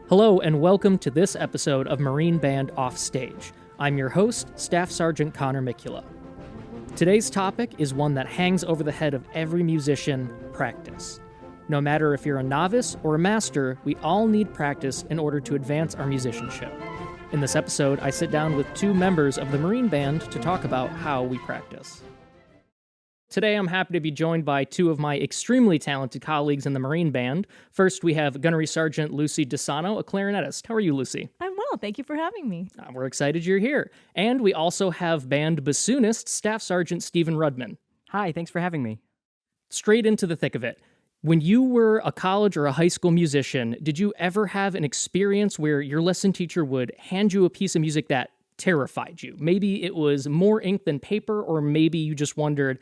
Hello and welcome to this episode of Marine Band Offstage. I'm your host, Staff Sergeant Connor Mikula. Today's topic is one that hangs over the head of every musician: practice. No matter if you're a novice or a master, we all need practice in order to advance our musicianship. In this episode, I sit down with two members of the Marine Band to talk about how we practice. Today, I'm happy to be joined by two of my extremely talented colleagues in the Marine Band. First, we have Gunnery Sergeant Lucy DeSano, a clarinetist. How are you, Lucy? I'm well, thank you for having me. We're excited you're here. And we also have band bassoonist, Staff Sergeant Stephen Rudman. Hi, thanks for having me. Straight into the thick of it. When you were a college or a high school musician, did you ever have an experience where your lesson teacher would hand you a piece of music that terrified you? Maybe it was more ink than paper, or maybe you just wondered,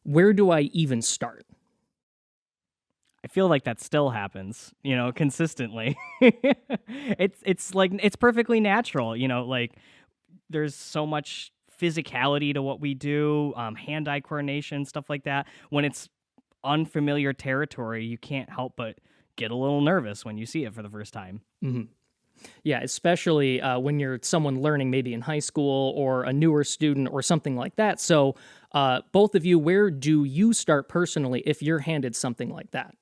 where do I even start? I feel like that still happens, consistently. It's perfectly natural, there's so much physicality to what we do, hand-eye coordination, stuff like that. When it's unfamiliar territory, you can't help but get a little nervous when you see it for the first time. Mm-hmm. Yeah, especially when you're someone learning maybe in high school or a newer student or something like that. So both of you, where do you start personally if you're handed something like that?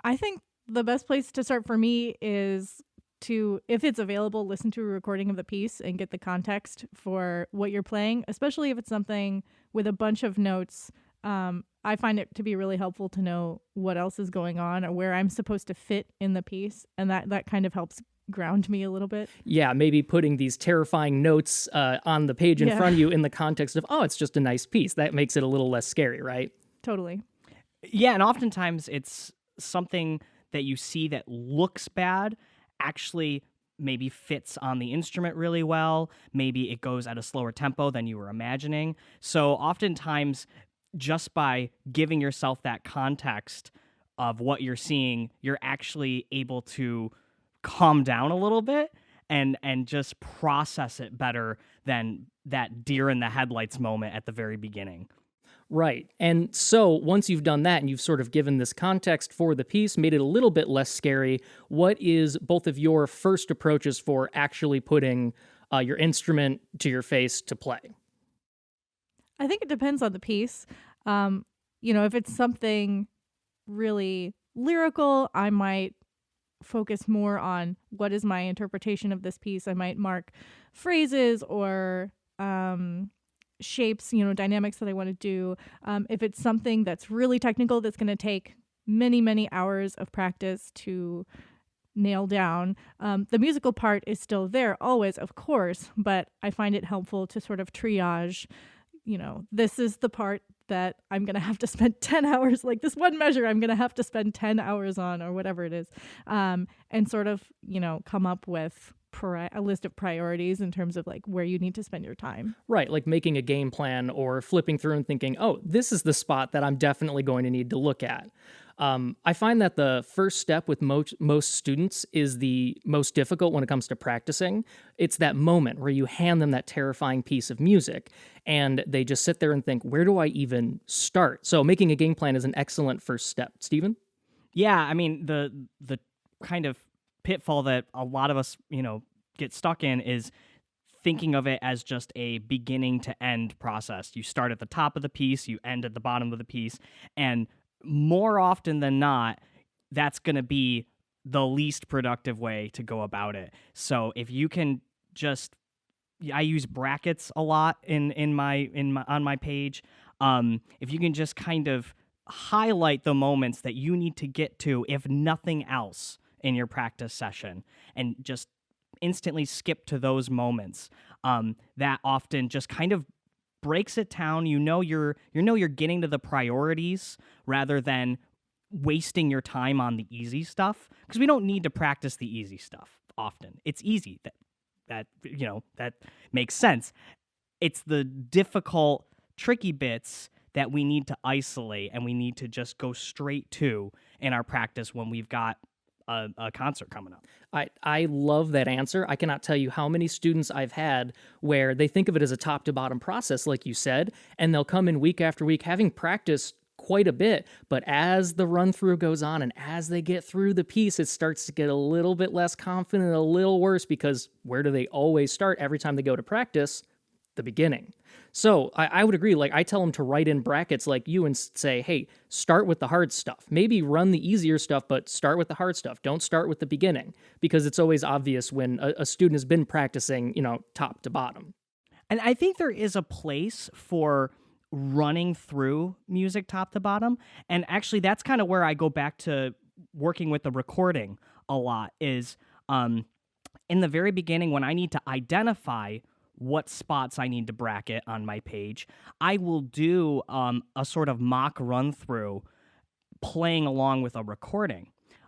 I think the best place to start for me is to, if it's available, listen to a recording of the piece and get the context for what you're playing, especially if it's something with a bunch of notes. I find it to be really helpful to know what else is going on or where I'm supposed to fit in the piece, and that kind of helps ground me a little bit. Yeah, maybe putting these terrifying notes on the page in front of you in the context of, oh, it's just a nice piece. That makes it a little less scary, right? Totally. Yeah, and oftentimes it's something that you see that looks bad actually maybe fits on the instrument really well. Maybe it goes at a slower tempo than you were imagining. So oftentimes, just by giving yourself that context of what you're seeing, you're actually able to calm down a little bit and just process it better than that deer in the headlights moment at the very beginning. Right. And so once you've done that and you've sort of given this context for the piece, made it a little bit less scary, what is both of your first approaches for actually putting your instrument to your face to play? I think it depends on the piece. If it's something really lyrical, I might focus more on what is my interpretation of this piece. I might mark phrases or shapes, dynamics that I want to do. If it's something that's really technical, that's going to take many, many hours of practice to nail down, the musical part is still there always, of course, but I find it helpful to sort of triage, this is the part that I'm going to have to spend 10 hours, like this one measure I'm going to have to spend 10 hours on or whatever it is, and sort of, come up with a list of priorities in terms of like where you need to spend your time. Right, like making a game plan or flipping through and thinking, oh, this is the spot that I'm definitely going to need to look at. I find that the first step with most students is the most difficult when it comes to practicing. It's that moment where you hand them that terrifying piece of music and they just sit there and think, where do I even start? So making a game plan is an excellent first step. Stephen? Yeah, I mean, the kind of pitfall that a lot of us, get stuck in is thinking of it as just a beginning to end process. You start at the top of the piece, you end at the bottom of the piece, and more often than not, that's going to be the least productive way to go about it. So if you can just, I use brackets a lot on my page. If you can just kind of highlight the moments that you need to get to, if nothing else, in your practice session, and just instantly skip to those moments, that often just kind of breaks it down. You're getting to the priorities rather than wasting your time on the easy stuff, because we don't need to practice the easy stuff often. It's easy. That makes sense. It's the difficult, tricky bits that we need to isolate and we need to just go straight to in our practice when we've got a concert coming up. I love that answer. I cannot tell you how many students I've had where they think of it as a top to bottom process, like you said, and they'll come in week after week having practiced quite a bit, but as the run through goes on and as they get through the piece, it starts to get a little bit less confident, a little worse, because where do they always start every time they go to practice? The beginning. So I would agree. Like, I tell them to write in brackets like you and say, hey, start with the hard stuff. Maybe run the easier stuff, but start with the hard stuff. Don't start with the beginning, because it's always obvious when a student has been practicing, top to bottom. And I think there is a place for running through music top to bottom. And actually, that's kind of where I go back to working with the recording a lot, is in the very beginning when I need to identify what spots I need to bracket on my page, I will do a sort of mock run through playing along with a recording.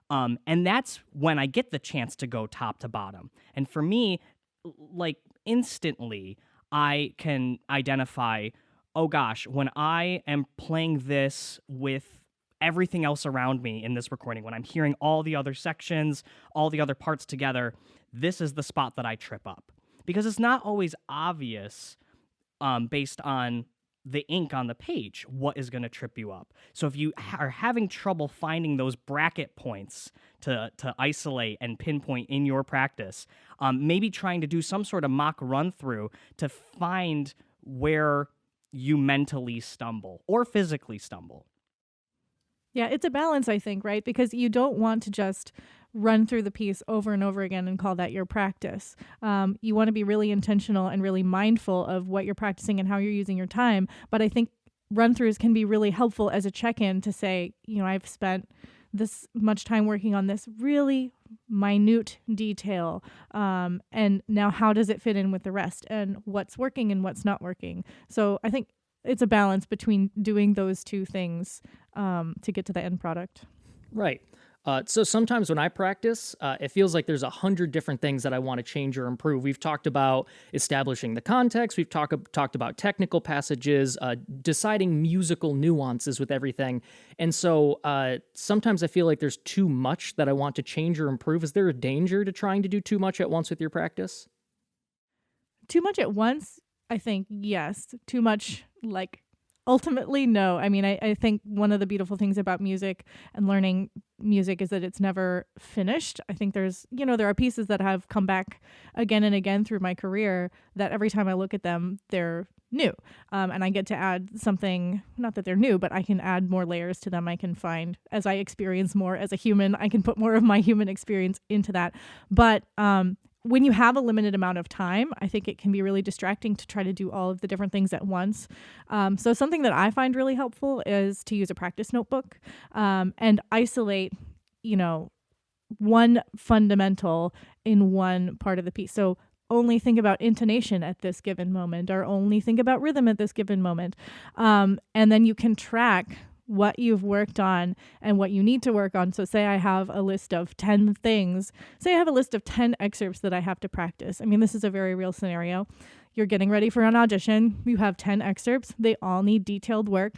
And that's when I get the chance to go top to bottom. And for me, like, instantly, I can identify, oh gosh, when I am playing this with everything else around me in this recording, when I'm hearing all the other sections, all the other parts together, this is the spot that I trip up. Because it's not always obvious based on the ink on the page what is going to trip you up. So if you are having trouble finding those bracket points to isolate and pinpoint in your practice, maybe trying to do some sort of mock run through to find where you mentally stumble or physically stumble. Yeah, it's a balance, I think, right? Because you don't want to just run through the piece over and over again and call that your practice. You want to be really intentional and really mindful of what you're practicing and how you're using your time. But I think run-throughs can be really helpful as a check-in to say, I've spent this much time working on this really minute detail. And now how does it fit in with the rest, and what's working and what's not working? So I think it's a balance between doing those two things to get to the end product. Right. So sometimes when I practice, it feels like there's 100 different things that I want to change or improve. We've talked about establishing the context. We've talked about technical passages, deciding musical nuances with everything. And so sometimes I feel like there's too much that I want to change or improve. Is there a danger to trying to do too much at once with your practice? Too much at once, I think, yes. Too much, ultimately, no. I mean, I think one of the beautiful things about music and learning music is that it's never finished. I think there are pieces that have come back again and again through my career that every time I look at them, they're new. And I get to add something, not that they're new, but I can add more layers to them. I can find, as I experience more as a human, I can put more of my human experience into that. But when you have a limited amount of time, I think it can be really distracting to try to do all of the different things at once. So something that I find really helpful is to use a practice notebook and isolate, one fundamental in one part of the piece. So only think about intonation at this given moment, or only think about rhythm at this given moment. And then you can track what you've worked on and what you need to work on. So say I have a list of 10 things. Say I have a list of 10 excerpts that I have to practice. I mean, this is a very real scenario. You're getting ready for an audition. You have 10 excerpts. They all need detailed work.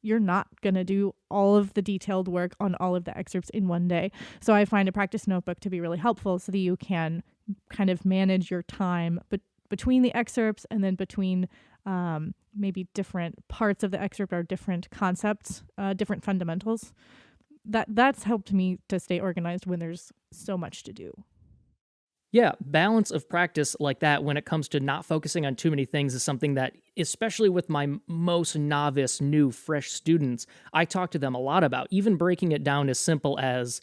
You're not going to do all of the detailed work on all of the excerpts in one day. So I find a practice notebook to be really helpful so that you can kind of manage your time between the excerpts, and then between maybe different parts of the excerpt or different concepts, different fundamentals. That's helped me to stay organized when there's so much to do. Yeah, balance of practice like that when it comes to not focusing on too many things is something that, especially with my most novice, new, fresh students, I talk to them a lot about, even breaking it down as simple as,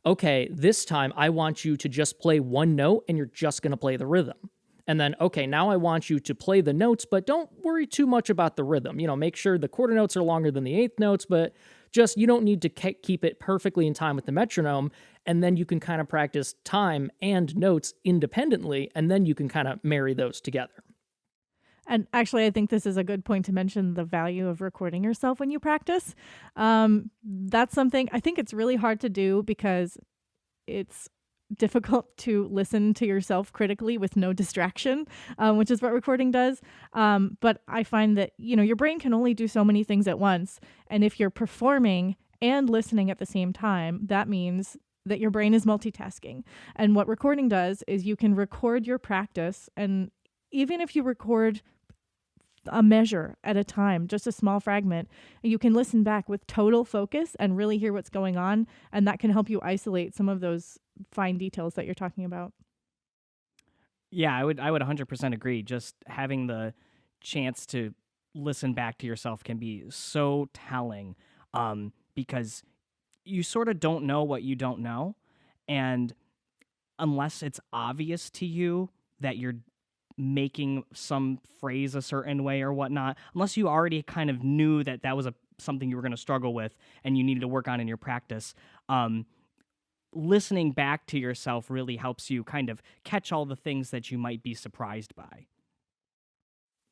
okay, this time I want you to just play one note and you're just going to play the rhythm. And then, okay, now I want you to play the notes, but don't worry too much about the rhythm. Make sure the quarter notes are longer than the eighth notes, but just you don't need to keep it perfectly in time with the metronome. And then you can kind of practice time and notes independently, and then you can kind of marry those together. And actually, I think this is a good point to mention the value of recording yourself when you practice. That's something I think it's really hard to do because it's difficult to listen to yourself critically with no distraction, which is what recording does. But I find that, your brain can only do so many things at once. And if you're performing and listening at the same time, that means that your brain is multitasking. And what recording does is you can record your practice. And even if you record a measure at a time, just a small fragment. You can listen back with total focus and really hear what's going on, and that can help you isolate some of those fine details that you're talking about. Yeah, I would 100% agree. Just having the chance to listen back to yourself can be so telling, because you sort of don't know what you don't know, and unless it's obvious to you that you're making some phrase a certain way or whatnot, unless you already kind of knew that that was something you were going to struggle with and you needed to work on in your practice, listening back to yourself really helps you kind of catch all the things that you might be surprised by.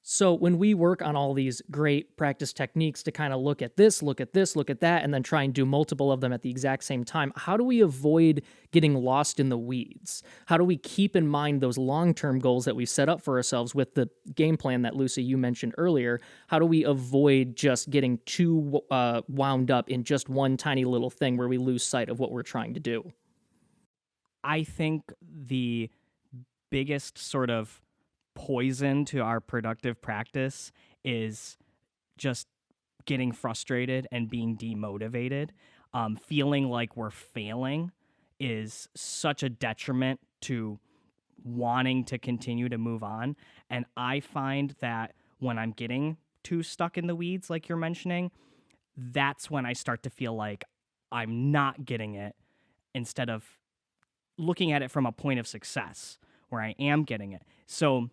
So when we work on all these great practice techniques to kind of look at this, look at this, look at that, and then try and do multiple of them at the exact same time, how do we avoid getting lost in the weeds? How do we keep in mind those long-term goals that we set up for ourselves with the game plan that, Lucy, you mentioned earlier? How do we avoid just getting too wound up in just one tiny little thing where we lose sight of what we're trying to do? I think the biggest sort of poison to our productive practice is just getting frustrated and being demotivated. Feeling like we're failing is such a detriment to wanting to continue to move on. And I find that when I'm getting too stuck in the weeds, like you're mentioning, that's when I start to feel like I'm not getting it, instead of looking at it from a point of success where I am getting it. So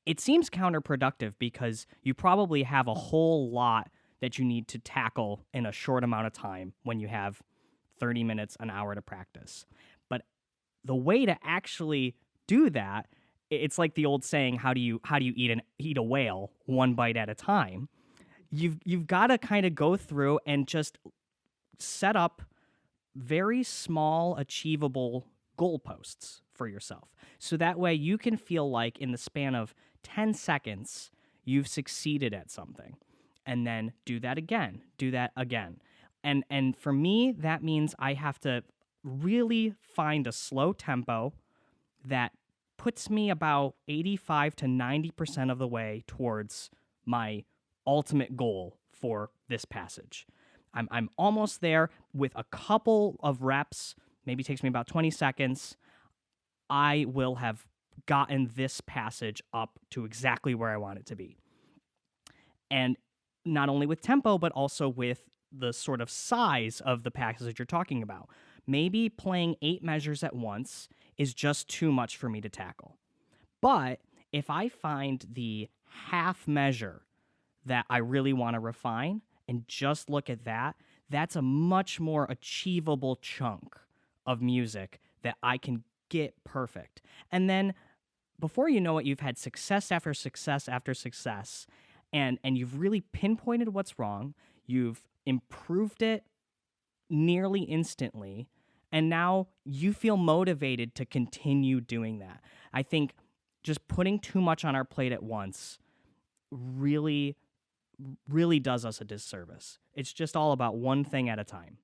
it seems counterproductive because you probably have a whole lot that you need to tackle in a short amount of time when you have 30 minutes, an hour to practice. But the way to actually do that, it's like the old saying, how do you eat a whale one bite at a time? You've got to kind of go through and just set up very small, achievable goalposts for yourself. So that way you can feel like in the span of 10 seconds, you've succeeded at something. And then do that again, do that again. And for me, that means I have to really find a slow tempo that puts me about 85 to 90% of the way towards my ultimate goal for this passage. I'm almost there. With a couple of reps, maybe takes me about 20 seconds, I will have gotten this passage up to exactly where I want it to be. And not only with tempo, but also with the sort of size of the passage you're talking about. Maybe playing 8 measures at once is just too much for me to tackle. But if I find the half measure that I really want to refine and just look at that, that's a much more achievable chunk of music that I can get perfect. And then before you know it, you've had success after success after success, and you've really pinpointed what's wrong. You've improved it nearly instantly, and now you feel motivated to continue doing that. I think just putting too much on our plate at once really does us a disservice. It's just all about one thing at a time.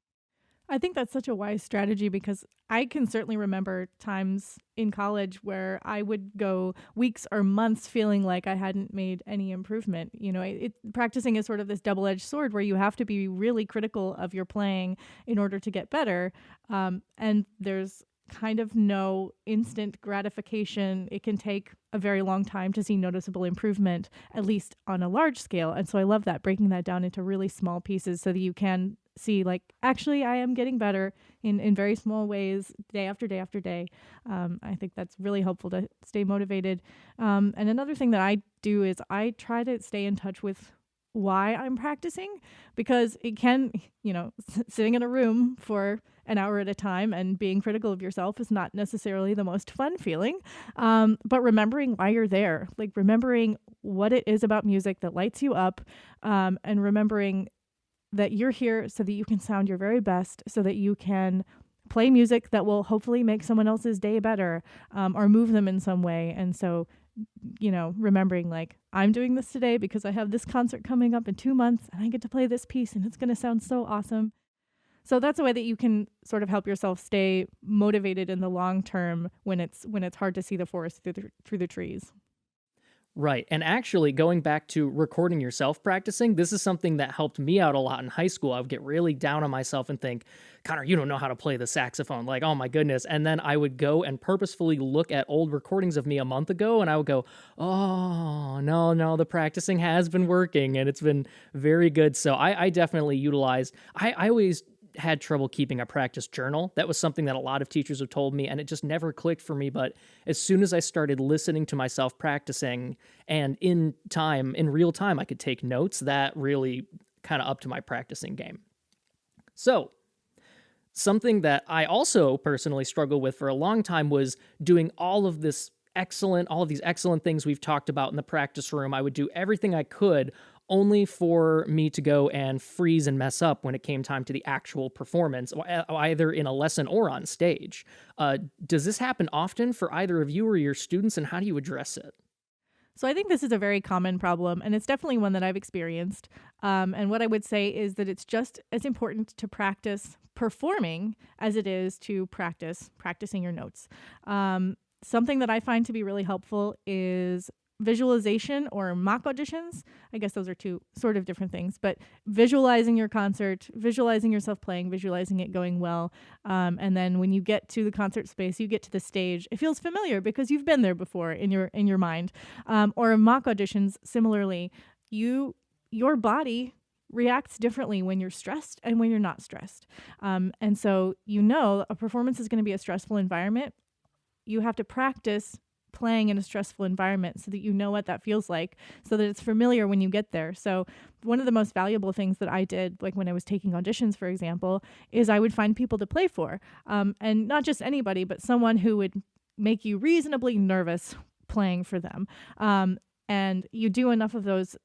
I think that's such a wise strategy because I can certainly remember times in college where I would go weeks or months feeling like I hadn't made any improvement. You know, practicing is sort of this double-edged sword where you have to be really critical of your playing in order to get better. And there's kind of no instant gratification. It can take a very long time to see noticeable improvement, at least on a large scale. And so I love that, breaking that down into really small pieces so that you can see, like, actually I am getting better in very small ways, day after day after day. I think that's really helpful to stay motivated. And another thing that I do is I try to stay in touch with why I'm practicing, because it can, sitting in a room for an hour at a time and being critical of yourself is not necessarily the most fun feeling. But remembering why you're there, like remembering what it is about music that lights you up, and remembering that you're here so that you can sound your very best, so that you can play music that will hopefully make someone else's day better, or move them in some way. And so, remembering, like, I'm doing this today because I have this concert coming up in 2 months and I get to play this piece and it's going to sound so awesome. So that's a way that you can sort of help yourself stay motivated in the long term when it's hard to see the forest through the trees. Right. And actually, going back to recording yourself practicing, this is something that helped me out a lot in high school. I would get really down on myself and think, Connor, you don't know how to play the saxophone. Like, oh my goodness. And then I would go and purposefully look at old recordings of me a month ago and I would go, oh, no, the practicing has been working and it's been very good. So I definitely utilized, I always had trouble keeping a practice journal. That was something that a lot of teachers have told me, and it just never clicked for me. But as soon as I started listening to myself practicing, and in real time, I could take notes, that really kind of upped my practicing game. So, something that I also personally struggled with for a long time was doing all of these excellent things we've talked about in the practice room. I would do everything I could only for me to go and freeze and mess up when it came time to the actual performance, either in a lesson or on stage. Does this happen often for either of you or your students, and how do you address it? So I think this is a very common problem, and it's definitely one that I've experienced. And what I would say is that it's just as important to practice performing as it is to practicing your notes. Something that I find to be really helpful is visualization or mock auditions. I guess those are two sort of different things, but visualizing your concert, visualizing yourself playing, visualizing it going well. And then when you get to the concert space, you get to the stage, it feels familiar because you've been there before in your mind. Or mock auditions, similarly, your body reacts differently when you're stressed and when you're not stressed. And so a performance is going to be a stressful environment. You have to practice playing in a stressful environment so that you know what that feels like, so that it's familiar when you get there. So one of the most valuable things that I did, like when I was taking auditions, for example, is I would find people to play for. And not just anybody, but someone who would make you reasonably nervous playing for them. And you do enough of those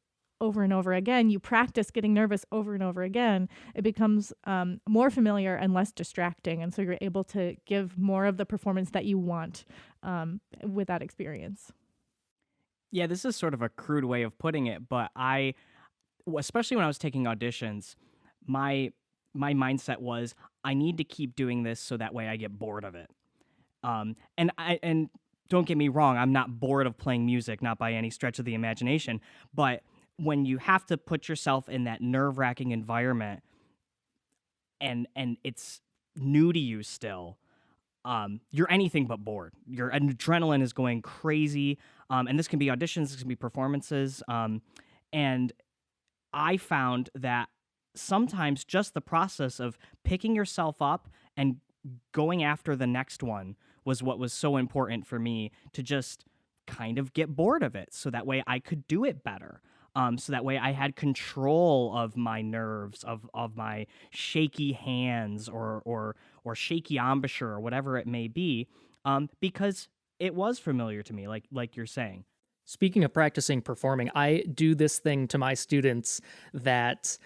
over and over again, you practice getting nervous over and over again, it becomes more familiar and less distracting. And so you're able to give more of the performance that you want with that experience. Yeah, this is sort of a crude way of putting it, but especially when I was taking auditions, my mindset was I need to keep doing this so that way I get bored of it. And don't get me wrong, I'm not bored of playing music, not by any stretch of the imagination, but when you have to put yourself in that nerve-wracking environment and it's new to you still, you're anything but bored. Your adrenaline is going crazy, and this can be auditions, this can be performances, and I found that sometimes just the process of picking yourself up and going after the next one was what was so important for me to just kind of get bored of it, so that way I could do it better. So that way I had control of my nerves, of my shaky hands or shaky embouchure or whatever it may be, because it was familiar to me, like you're saying. Speaking of practicing performing, I do this thing to my students that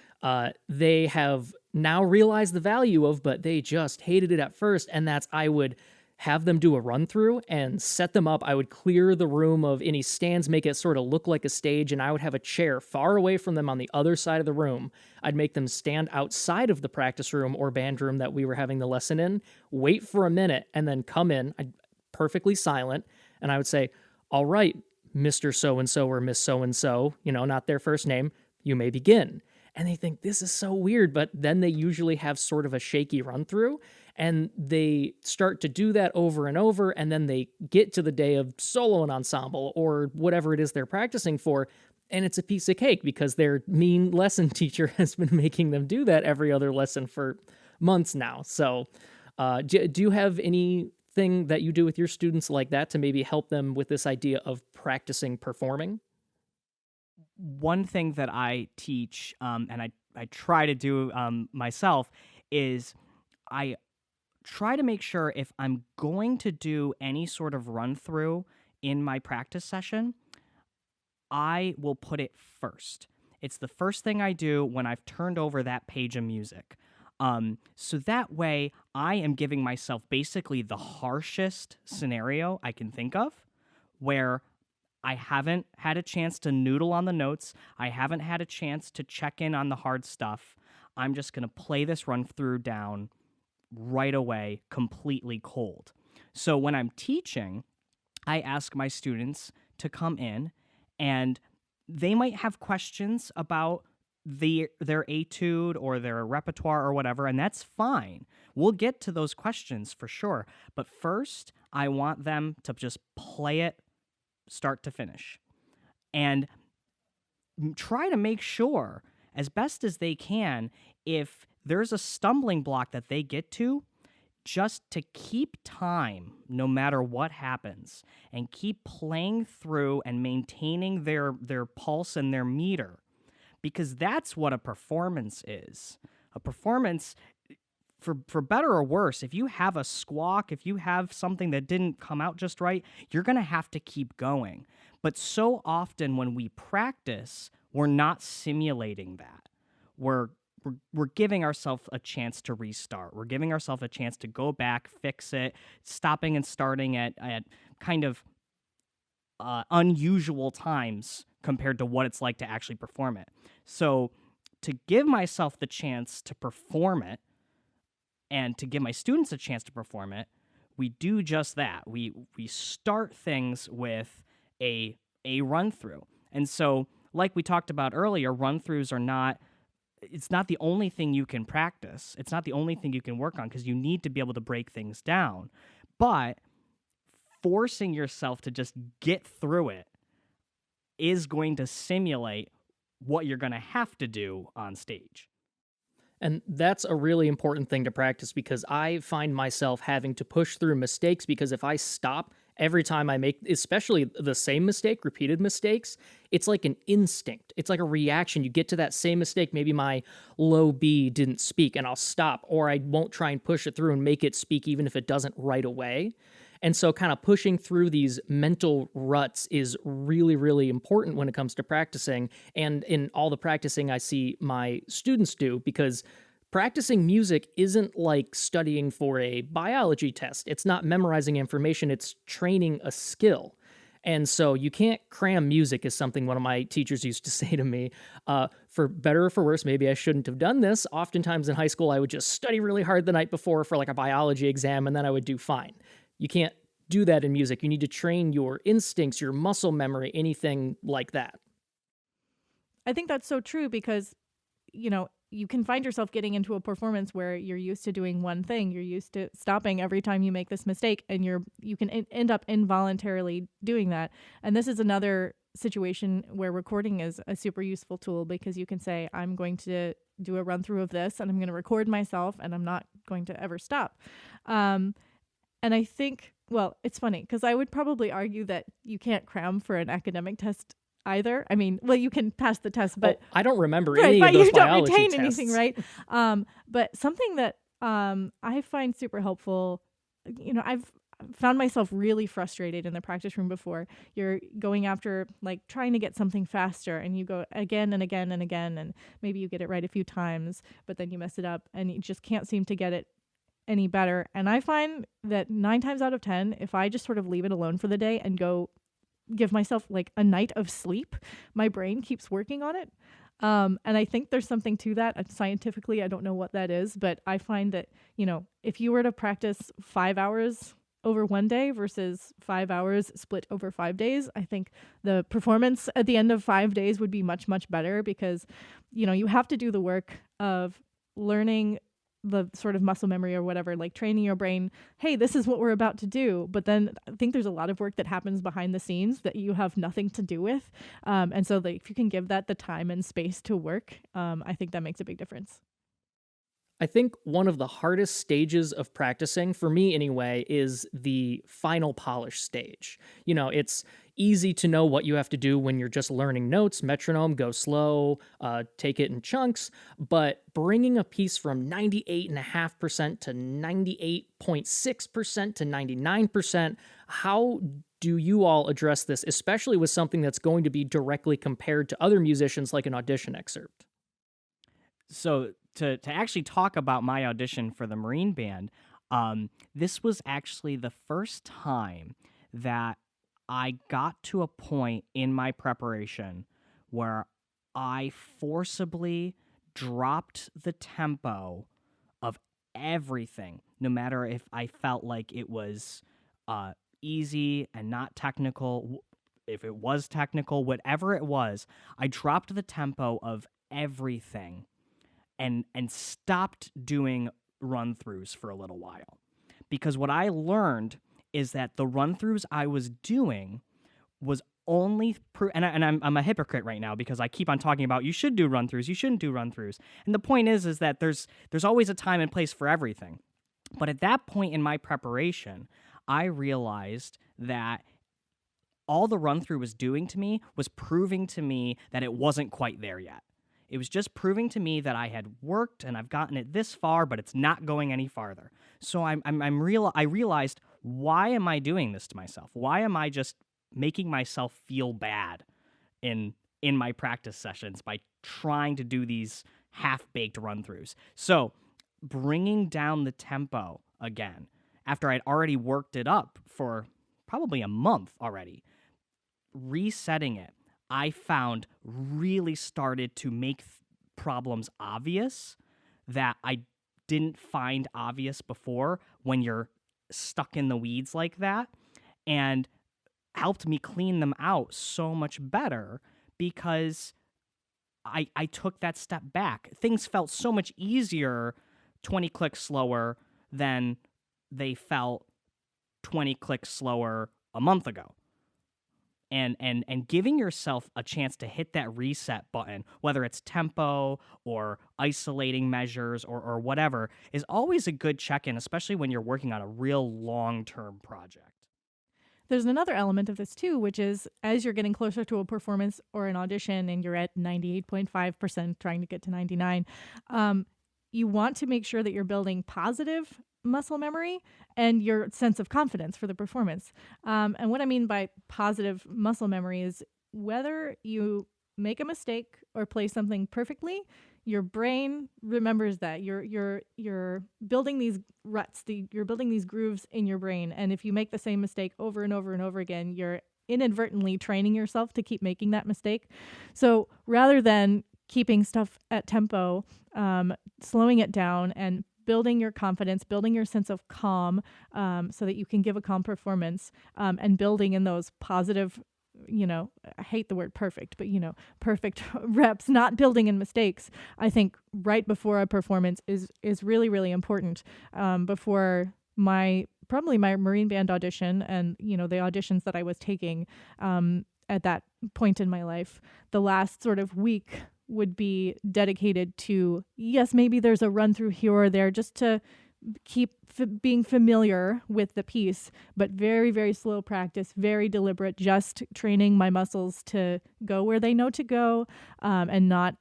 they have now realized the value of, but they just hated it at first, and that's I would have them do a run through and set them up. I would clear the room of any stands, make it sort of look like a stage, and I would have a chair far away from them on the other side of the room. I'd make them stand outside of the practice room or band room that we were having the lesson in, wait for a minute, and then come in. I'd perfectly silent, and I would say, all right, Mr. So-and-so or Miss So-and-so, not their first name, you may begin. And they think this is so weird, but then they usually have sort of a shaky run through, and they start to do that over and over, and then they get to the day of solo and ensemble or whatever it is they're practicing for, and it's a piece of cake because their mean lesson teacher has been making them do that every other lesson for months now. So do you have anything that you do with your students like that to maybe help them with this idea of practicing performing? One thing that I teach, and I try to do myself, is I try to make sure if I'm going to do any sort of run through in my practice session, I will put it first. It's the first thing I do when I've turned over that page of music. So that way I am giving myself basically the harshest scenario I can think of, where I haven't had a chance to noodle on the notes. I haven't had a chance to check in on the hard stuff. I'm just going to play this run through down right away, completely cold. So when I'm teaching, I ask my students to come in And they might have questions about their etude or their repertoire or whatever, and that's fine. We'll get to those questions for sure. But first, I want them to just play it start to finish and try to make sure as best as they can, if there's a stumbling block that they get to, just to keep time no matter what happens and keep playing through and maintaining their pulse and their meter, because that's what a performance is. A performance, for better or worse, if you have a squawk, if you have something that didn't come out just right, you're going to have to keep going. But so often when we practice, we're not simulating that. We're giving ourselves a chance to restart. We're giving ourselves a chance to go back, fix it, stopping and starting at kind of unusual times compared to what it's like to actually perform it. So to give myself the chance to perform it and to give my students a chance to perform it, we do just that. We start things with a run-through. And so, like we talked about earlier, run-throughs are not, it's not the only thing you can practice. It's not the only thing you can work on, because you need to be able to break things down. But forcing yourself to just get through it is going to simulate what you're going to have to do on stage. And that's a really important thing to practice, because I find myself having to push through mistakes, because if I stop every time I make, especially the same mistake, repeated mistakes, it's like an instinct. It's like a reaction. You get to that same mistake. Maybe my low B didn't speak, and I'll stop, or I won't try and push it through and make it speak even if it doesn't right away. And so kind of pushing through these mental ruts is really, really important when it comes to practicing. And in all the practicing I see my students do, because practicing music isn't like studying for a biology test. It's not memorizing information, it's training a skill. And so you can't cram music, is something one of my teachers used to say to me. For better or for worse, maybe I shouldn't have done this. Oftentimes in high school, I would just study really hard the night before for like a biology exam, and then I would do fine. You can't do that in music. You need to train your instincts, your muscle memory, anything like that. I think that's so true, because, you can find yourself getting into a performance where you're used to doing one thing. You're used to stopping every time you make this mistake, and you can end up involuntarily doing that. And this is another situation where recording is a super useful tool, because you can say, I'm going to do a run through of this, and I'm going to record myself, and I'm not going to ever stop. And I think, well, it's funny, because I would probably argue that you can't cram for an academic test either. I mean, well, you can pass the test, but I don't remember right, any but of those you don't biology retain tests. anything, right? But something that I find super helpful, I've found myself really frustrated in the practice room before. You're going after, like, trying to get something faster, and you go again and again and again, and maybe you get it right a few times, but then you mess it up, and you just can't seem to get it any better. And I find that 9 times out of 10, if I just sort of leave it alone for the day and go give myself like a night of sleep, my brain keeps working on it. And I think there's something to that. Scientifically, I don't know what that is, but I find that, if you were to practice 5 hours over one day versus 5 hours split over 5 days, I think the performance at the end of 5 days would be much, much better, because, you have to do the work of learning the sort of muscle memory or whatever, like training your brain, hey, this is what we're about to do. But then I think there's a lot of work that happens behind the scenes that you have nothing to do with. And so if you can give that the time and space to work, I think that makes a big difference. I think one of the hardest stages of practicing, for me anyway, is the final polish stage. It's easy to know what you have to do when you're just learning notes, metronome, go slow, take it in chunks, but bringing a piece from 98.5% to 98.6% to 99%, how do you all address this, especially with something that's going to be directly compared to other musicians, like an audition excerpt? So to actually talk about my audition for the Marine Band, this was actually the first time that I got to a point in my preparation where I forcibly dropped the tempo of everything, no matter if I felt like it was easy and not technical. if it was technical, whatever it was, I dropped the tempo of everything and stopped doing run-throughs for a little while. Because what I learned is that the run-throughs I was doing was only and I'm a hypocrite right now because I keep on talking about you should do run-throughs, you shouldn't do run-throughs. And the point is that there's always a time and place for everything. But at that point in my preparation, I realized that all the run-through was doing to me was proving to me that it wasn't quite there yet. It was just proving to me that I had worked and I've gotten it this far, but it's not going any farther. So I realized, why am I doing this to myself? Why am I just making myself feel bad in my practice sessions by trying to do these half-baked run-throughs? So bringing down the tempo again, after I'd already worked it up for probably a month already, resetting it, I found really started to make problems obvious that I didn't find obvious before when you're stuck in the weeds like that, and helped me clean them out so much better because I took that step back. Things felt so much easier 20 clicks slower than they felt 20 clicks slower a month ago. And giving yourself a chance to hit that reset button, whether it's tempo or isolating measures or whatever, is always a good check-in, especially when you're working on a real long-term project. There's another element of this too, which is as you're getting closer to a performance or an audition and you're at 98.5%, trying to get to 99, you want to make sure that you're building positive muscle memory and your sense of confidence for the performance. And what I mean by positive muscle memory is whether you make a mistake or play something perfectly, your brain remembers that. You're building these ruts, you're building these grooves in your brain. And if you make the same mistake over and over and over again, you're inadvertently training yourself to keep making that mistake. So rather than keeping stuff at tempo, slowing it down and building your confidence, building your sense of calm, so that you can give a calm performance, and building in those positive, I hate the word perfect, but perfect reps, not building in mistakes. I think right before a performance is really, really important. Before probably my Marine Band audition and, the auditions that I was taking at that point in my life, the last sort of week would be dedicated to, yes, maybe there's a run through here or there just to keep being familiar with the piece, but very, very slow practice, very deliberate, just training my muscles to go where they know to go, and not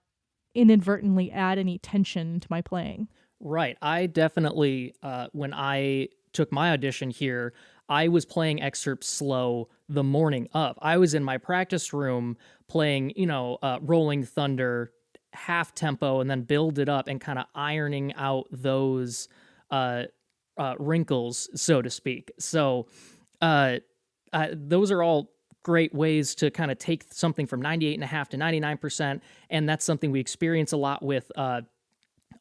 inadvertently add any tension to my playing. Right. I definitely, when I took my audition here, I was playing excerpts slow the morning of. I was in my practice room playing, Rolling Thunder, half tempo, and then build it up and kind of ironing out those wrinkles, so to speak. So those are all great ways to kind of take something from 98.5 to 99%. And that's something we experience a lot with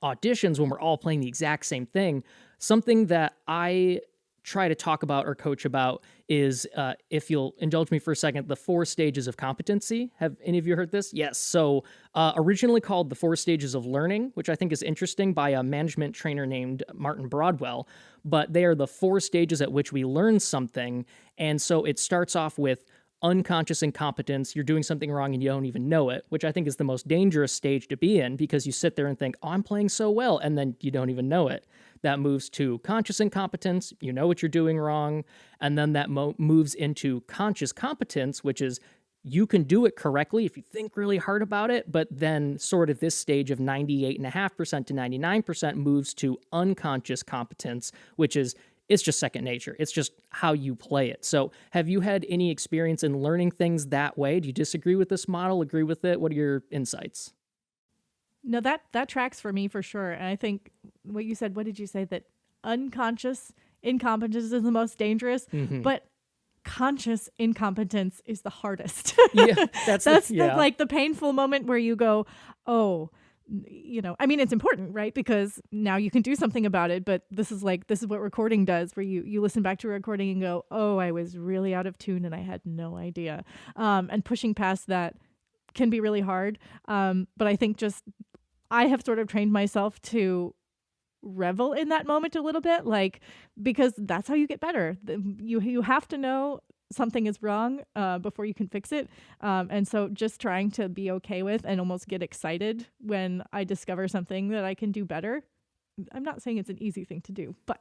auditions when we're all playing the exact same thing. Something that I try to talk about or coach about is, if you'll indulge me for a second, the 4 stages of competency. Have any of you heard this? Yes. So originally called the 4 stages of learning, which I think is interesting, by a management trainer named Martin Broadwell. But they are the 4 stages at which we learn something. And so it starts off with unconscious incompetence. You're doing something wrong and you don't even know it, which I think is the most dangerous stage to be in, because you sit there and think, oh, I'm playing so well, and then you don't even know it. That moves to conscious incompetence. You know what you're doing wrong. And then that moves into conscious competence, which is you can do it correctly if you think really hard about it, but then sort of this stage of 98.5% to 99% moves to unconscious competence, which is it's just second nature. It's just how you play it. So have you had any experience in learning things that way? Do you disagree with this model? Agree with it? What are your insights? No, that tracks for me for sure. And I think what you said, what did you say? That unconscious incompetence is the most dangerous, but conscious incompetence is the hardest. Yeah, that's like the painful moment where you go, oh, I mean, it's important, right? Because now you can do something about it, but this is what recording does, where you listen back to a recording and go, oh, I was really out of tune and I had no idea. And pushing past that can be really hard. But I think I have sort of trained myself to revel in that moment a little bit, because that's how you get better. You have to know something is wrong before you can fix it. And so just trying to be okay with and almost get excited when I discover something that I can do better. I'm not saying it's an easy thing to do, but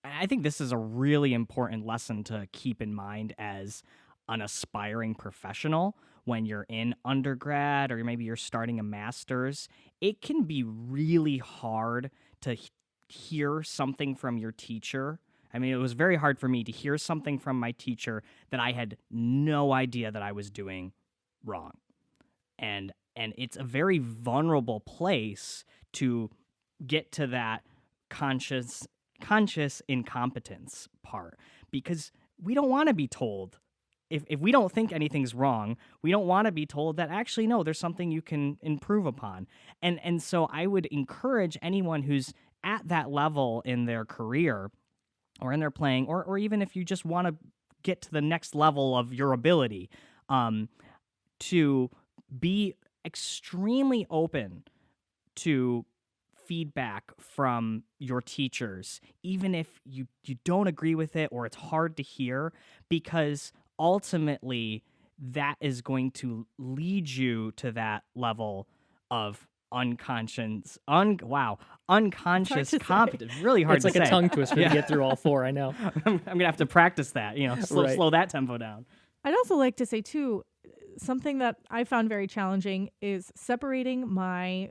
I think this is a really important lesson to keep in mind as an aspiring professional. When you're in undergrad or maybe you're starting a master's, it can be really hard to hear something from your teacher. I mean, it was very hard for me to hear something from my teacher that I had no idea that I was doing wrong. And it's a very vulnerable place to get to that conscious incompetence part, because we don't want to be told, if we don't think anything's wrong, we don't want to be told that actually, no, there's something you can improve upon. And so I would encourage anyone who's at that level in their career or in their playing, or even if you just want to get to the next level of your ability, to be extremely open to feedback from your teachers, even if you don't agree with it or it's hard to hear, because ultimately that is going to lead you to that level of unconscious competence. Really hard It's to like say. a tongue twister Yeah. to get through all four, I know. I'm gonna have to practice that, Right. slow that tempo down. I'd also like to say too, something that I found very challenging is separating my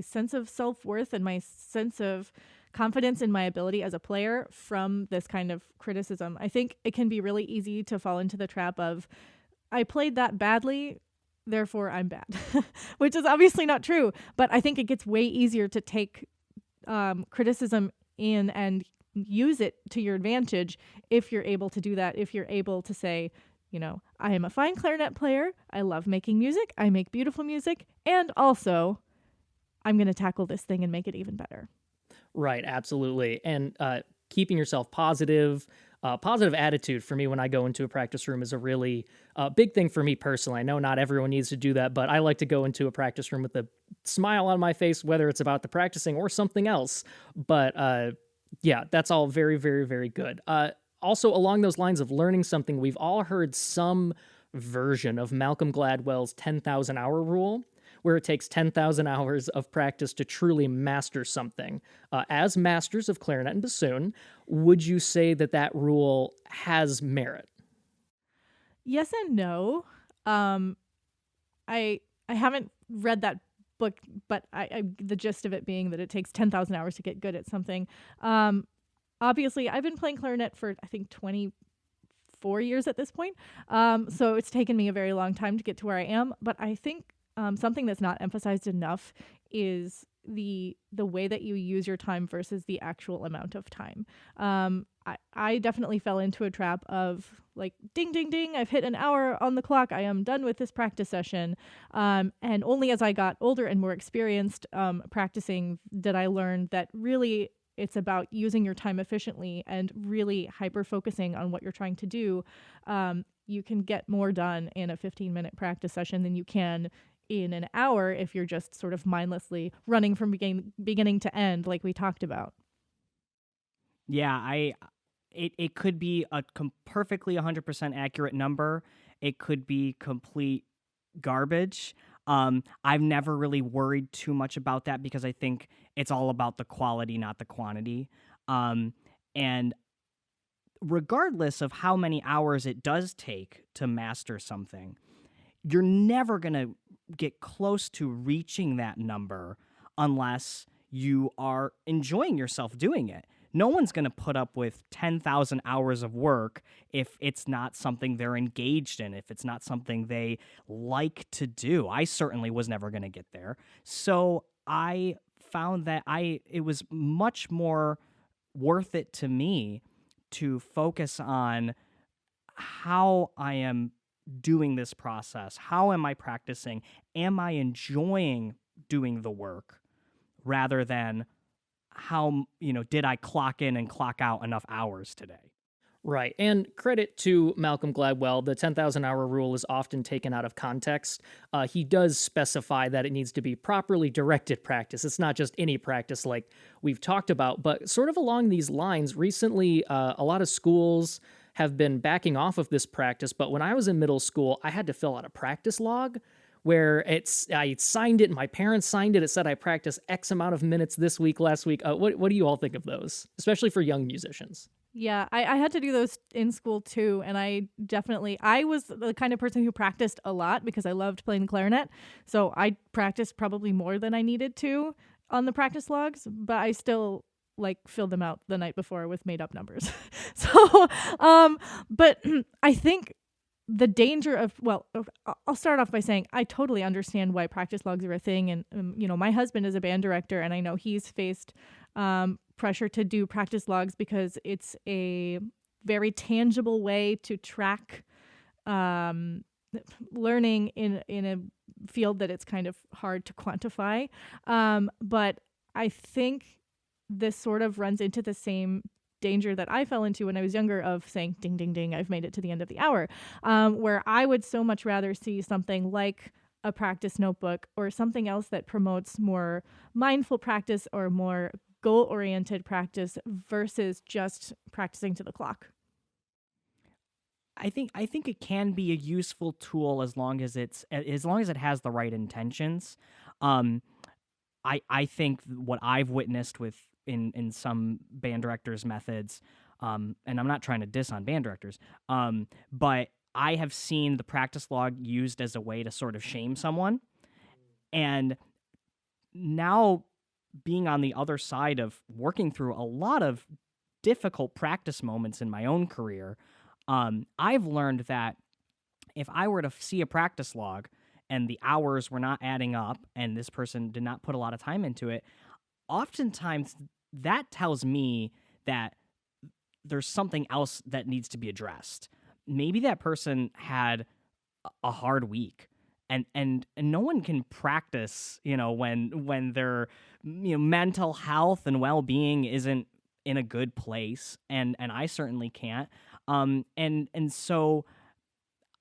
sense of self-worth and my sense of confidence in my ability as a player from this kind of criticism. I think it can be really easy to fall into the trap of, I played that badly, therefore I'm bad, which is obviously not true. But I think it gets way easier to take criticism in and use it to your advantage if you're able to do that, if you're able to say, I am a fine clarinet player, I love making music, I make beautiful music, and also I'm going to tackle this thing and make it even better. Right, absolutely. And keeping yourself positive attitude for me when I go into a practice room is a really big thing for me personally. I know not everyone needs to do that, but I like to go into a practice room with a smile on my face, whether it's about the practicing or something else. But yeah, that's all very, very, very good. Also, along those lines of learning something, we've all heard some version of Malcolm Gladwell's 10,000 hour rule, where it takes 10,000 hours of practice to truly master something. As masters of clarinet and bassoon, would you say that rule has merit? Yes and no. I haven't read that book, but the gist of it being that it takes 10,000 hours to get good at something. Obviously, I've been playing clarinet for, I think, 24 years at this point. So it's taken me a very long time to get to where I am. But I think something that's not emphasized enough is the way that you use your time versus the actual amount of time. I definitely fell into a trap of ding, ding, ding, I've hit an hour on the clock, I am done with this practice session. And only as I got older and more experienced practicing did I learn that really it's about using your time efficiently and really hyper-focusing on what you're trying to do. You can get more done in a 15-minute practice session than you can in an hour if you're just sort of mindlessly running from beginning to end like we talked about. Yeah, it could be a perfectly 100% accurate number. It could be complete garbage. I've never really worried too much about that because I think it's all about the quality, not the quantity. And regardless of how many hours it does take to master something, you're never going to get close to reaching that number unless you are enjoying yourself doing it. No one's going to put up with 10,000 hours of work if it's not something they're engaged in, if it's not something they like to do. I certainly was never going to get there. So I found that it was much more worth it to me to focus on how I am doing this process? How am I practicing? Am I enjoying doing the work rather than how, did I clock in and clock out enough hours today? Right. And credit to Malcolm Gladwell, the 10,000 hour rule is often taken out of context. He does specify that it needs to be properly directed practice. It's not just any practice like we've talked about, but sort of along these lines, recently, a lot of schools have been backing off of this practice. But when I was in middle school, I had to fill out a practice log where I signed it and my parents signed it. It said I practiced X amount of minutes this week, last week. What do you all think of those, especially for young musicians? Yeah, I had to do those in school too. And I was the kind of person who practiced a lot because I loved playing the clarinet. So I practiced probably more than I needed to on the practice logs, but I still filled them out the night before with made up numbers. But I think the danger of, I'll start off by saying I totally understand why practice logs are a thing. And, my husband is a band director and I know he's faced pressure to do practice logs because it's a very tangible way to track learning in a field that it's kind of hard to quantify. But I think this sort of runs into the same danger that I fell into when I was younger of saying, ding, ding, ding, I've made it to the end of the hour, where I would so much rather see something like a practice notebook or something else that promotes more mindful practice or more goal-oriented practice versus just practicing to the clock. I think it can be a useful tool as long as it has the right intentions. I think what I've witnessed in some band directors' methods, and I'm not trying to diss on band directors, but I have seen the practice log used as a way to sort of shame someone, and now being on the other side of working through a lot of difficult practice moments in my own career, I've learned that if I were to see a practice log and the hours were not adding up and this person did not put a lot of time into it, oftentimes that tells me that there's something else that needs to be addressed. Maybe that person had a hard week. And no one can practice, when their mental health and well-being isn't in a good place, and I certainly can't. And so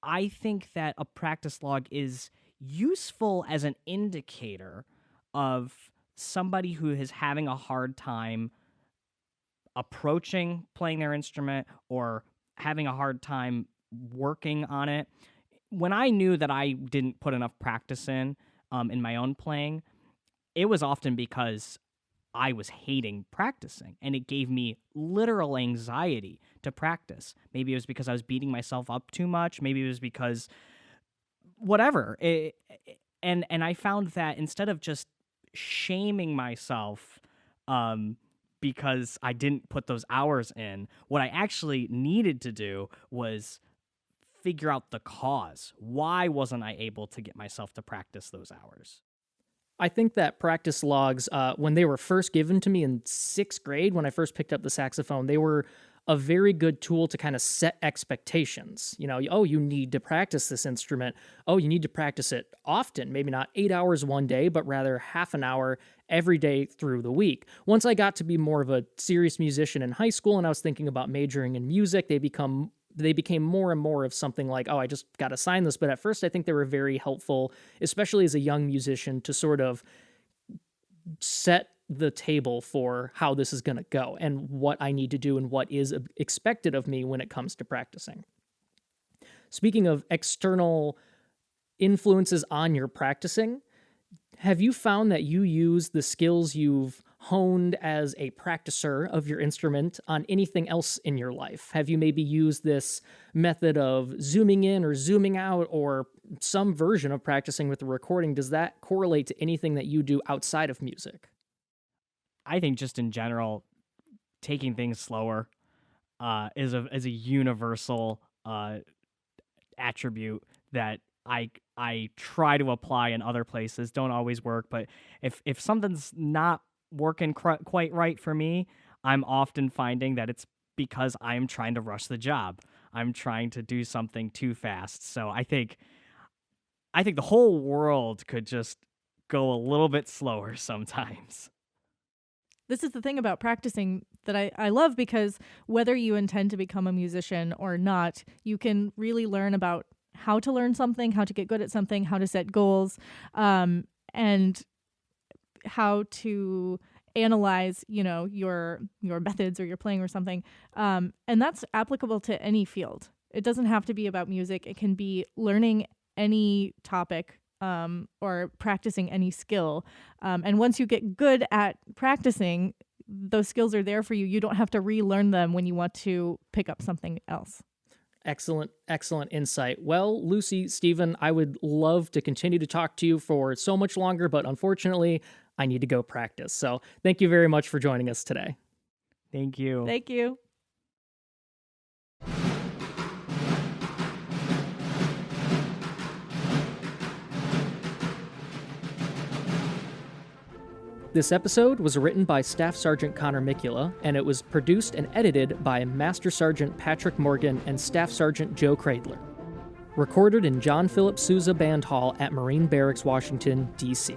I think that a practice log is useful as an indicator of somebody who is having a hard time approaching playing their instrument or having a hard time working on it. When I knew that I didn't put enough practice in my own playing, it was often because I was hating practicing, and it gave me literal anxiety to practice. Maybe it was because I was beating myself up too much. Maybe it was because whatever. And I found that instead of just shaming myself because I didn't put those hours in, what I actually needed to do was figure out the cause. Why wasn't I able to get myself to practice those hours? I think that practice logs, when they were first given to me in 6th grade, when I first picked up the saxophone, they were a very good tool to kind of set expectations. You need to practice this instrument. Oh, you need to practice it often, maybe not 8 hours one day, but rather half an hour every day through the week. Once I got to be more of a serious musician in high school and I was thinking about majoring in music, they became more and more of something like, oh, I just got to sign this. But at first, I think they were very helpful, especially as a young musician, to sort of set the table for how this is going to go and what I need to do and what is expected of me when it comes to practicing. Speaking of external influences on your practicing, have you found that you use the skills you've honed as a practicer of your instrument on anything else in your life? Have you maybe used this method of zooming in or zooming out or some version of practicing with the recording? Does that correlate to anything that you do outside of music? I think just in general, taking things slower is a universal attribute that I try to apply in other places. Don't always work, but if something's not working quite right for me, I'm often finding that it's because I'm trying to rush the job. I'm trying to do something too fast. So I think the whole world could just go a little bit slower sometimes. This is the thing about practicing that I love, because whether you intend to become a musician or not, you can really learn about how to learn something, how to get good at something, how to set goals, and how to analyze, your methods or your playing or something. And that's applicable to any field. It doesn't have to be about music. It can be learning any topic, or practicing any skill. And once you get good at practicing, those skills are there for you. You don't have to relearn them when you want to pick up something else. Excellent insight. Well, Lucy, Stephen, I would love to continue to talk to you for so much longer, but unfortunately, I need to go practice. So thank you very much for joining us today. Thank you. Thank you. This episode was written by Staff Sergeant Connor Mikula, and it was produced and edited by Master Sergeant Patrick Morgan and Staff Sergeant Joe Cradler. Recorded in John Philip Sousa Band Hall at Marine Barracks, Washington, D.C.